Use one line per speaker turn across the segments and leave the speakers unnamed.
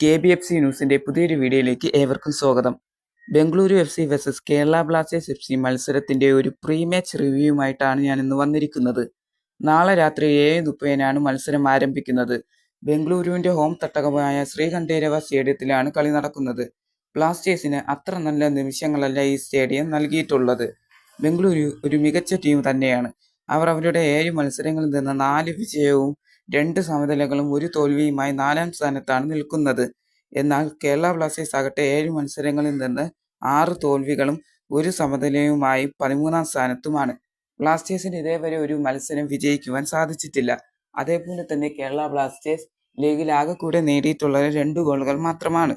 KBFC ന്യൂസിന്റെ പുതിയൊരു വീഡിയോയിലേക്ക് ഏവർക്കും സ്വാഗതം. Bengaluru FC versus Kerala Blasters FC മത്സരത്തിന്റെ ഒരു പ്രീ മാച്ച് റിവ്യൂവുമായിട്ടാണ് ഞാൻ ഇന്ന് വന്നിരിക്കുന്നത്. നാളെ രാത്രി 7:30 മത്സരം ആരംഭിക്കുന്നത്. ബംഗളൂരുവിന്റെ ഹോം തട്ടകമായ ശ്രീകണ്ഠേരവ സ്റ്റേഡിയത്തിലാണ് കളി നടക്കുന്നത്. ബ്ലാസ്റ്റേഴ്സിന് അത്ര നല്ല നിമിഷങ്ങളല്ല ഈ സ്റ്റേഡിയം നൽകിയിട്ടുള്ളത്. ബംഗളൂരു ഒരു മികച്ച ടീം തന്നെയാണ്. അവർ അവരുടെ 7 മത്സരങ്ങളിൽ നിന്ന് 4 വിജയവും 2 സമനിലകളും 1 തോൽവിയുമായി 4ാം സ്ഥാനത്താണ് നിൽക്കുന്നത്. എന്നാൽ കേരള ബ്ലാസ്റ്റേഴ്സ് ആകട്ടെ 7 മത്സരങ്ങളിൽ നിന്ന് 6 തോൽവികളും 1 സമനിലയുമായി 13ാം സ്ഥാനത്തുമാണ്. ബ്ലാസ്റ്റേഴ്സിന് ഇതേവരെ ഒരു മത്സരം വിജയിക്കുവാൻ സാധിച്ചിട്ടില്ല. അതേപോലെ തന്നെ കേരള ബ്ലാസ്റ്റേഴ്സ് ലീഗിൽ ആകെ കൂടെ നേടിയിട്ടുള്ളത് 2 ഗോളുകൾ മാത്രമാണ്.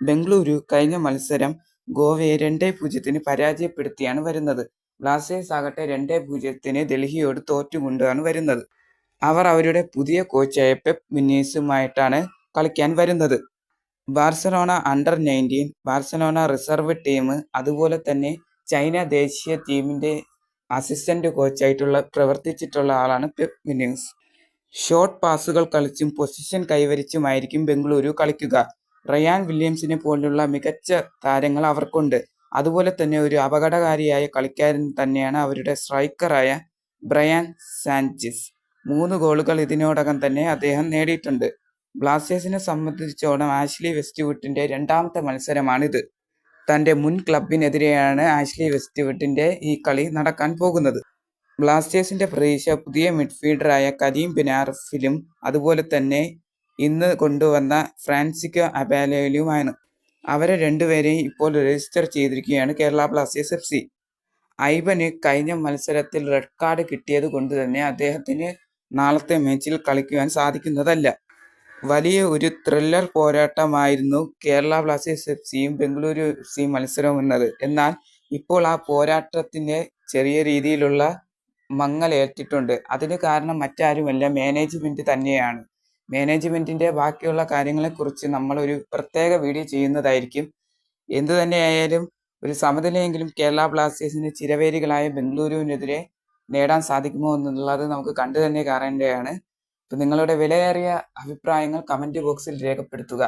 ബംഗളൂരു കഴിഞ്ഞ മത്സരം ഗോവയെ 2-0 പരാജയപ്പെടുത്തിയാണ് വരുന്നത്. ബ്ലാസ്റ്റേഴ്സ് ആകട്ടെ 2-0 ഡൽഹിയോട് തോറ്റുകൊണ്ടാണ് വരുന്നത്. അവർ അവരുടെ പുതിയ കോച്ചായ പെപ്പ് മിന്നേഴ്സുമായിട്ടാണ് കളിക്കാൻ വരുന്നത്. Barcelona under-19, Barcelona reserve team, അതുപോലെ തന്നെ ചൈന ദേശീയ ടീമിന്റെ അസിസ്റ്റന്റ് കോച്ചായിട്ടുള്ള പ്രവർത്തിച്ചിട്ടുള്ള ആളാണ് പെപ്പ് മിന്നേഴ്സ്. ഷോർട്ട് പാസുകൾ കളിച്ചും പൊസിഷൻ കൈവരിച്ചുമായിരിക്കും ബംഗളൂരു കളിക്കുക. റയാൻ വില്യംസിനെ പോലുള്ള മികച്ച താരങ്ങൾ അവർക്കുണ്ട്. അതുപോലെ തന്നെ ഒരു അപകടകാരിയായ കളിക്കാരൻ തന്നെയാണ് അവരുടെ സ്ട്രൈക്കറായ ബ്രയാൻ സാഞ്ചസ്. 3 ഗോളുകൾ ഇതിനോടകം തന്നെ അദ്ദേഹം നേടിയിട്ടുണ്ട്. ബ്ലാസ്റ്റേഴ്സിനെ സംബന്ധിച്ചോളം ആഷ്ലി വെസ്റ്റ്വുഡിന്റെ 2ാമത്തെ മത്സരമാണിത്. തന്റെ മുൻ ക്ലബിനെതിരെയാണ് ആഷ്ലി വെസ്റ്റ്വുഡിന്റെ ഈ കളി നടക്കാൻ പോകുന്നത്. ബ്ലാസ്റ്റേഴ്സിന്റെ പ്രതീക്ഷ പുതിയ മിഡ്ഫീൽഡറായ കരീം ബെനാറഫിലും അതുപോലെ തന്നെ ഇന്ന് കൊണ്ടുവന്ന ഫ്രാൻസിസ്കോ അബാലോയിലുമാണ്. അവരെ രണ്ടുപേരെയും ഇപ്പോൾ രജിസ്റ്റർ ചെയ്തിരിക്കുകയാണ് കേരള ബ്ലാസ്റ്റേഴ്സ് FC. ഐബന് കഴിഞ്ഞ മത്സരത്തിൽ റെഡ് കാർഡ് കിട്ടിയത് കൊണ്ട് തന്നെ അദ്ദേഹത്തിന് നാളത്തെ മാച്ചിൽ കളിക്കുവാൻ സാധിക്കുന്നതല്ല. വലിയ ഒരു ത്രില്ലർ പോരാട്ടമായിരുന്നു കേരള ബ്ലാസ്റ്റേഴ്സ് FCയും ബംഗളൂരു FC മത്സരവും എന്നത്. എന്നാൽ ഇപ്പോൾ ആ പോരാട്ടത്തിന് ചെറിയ രീതിയിലുള്ള മങ്ങലേറ്റിട്ടുണ്ട്. അതിന് കാരണം മറ്റാരുമല്ല, മാനേജ്മെന്റ് തന്നെയാണ്. മാനേജ്മെന്റിന്റെ ബാക്കിയുള്ള കാര്യങ്ങളെക്കുറിച്ച് നമ്മൾ ഒരു പ്രത്യേക വീഡിയോ ചെയ്യുന്നതായിരിക്കും. എന്തു തന്നെയായാലും ഒരു സമനിലയെങ്കിലും കേരള ബ്ലാസ്റ്റേഴ്സിന് ചിരവേരികളായ ബംഗളൂരുവിനെതിരെ നേടാൻ സാധിക്കുമോ എന്നുള്ളത് നമുക്ക് കണ്ടു തന്നെ കാണേണ്ടതാണ്. അപ്പോൾ നിങ്ങളുടെ വിലയേറിയ അഭിപ്രായങ്ങൾ കമന്റ് ബോക്സിൽ രേഖപ്പെടുത്തുക.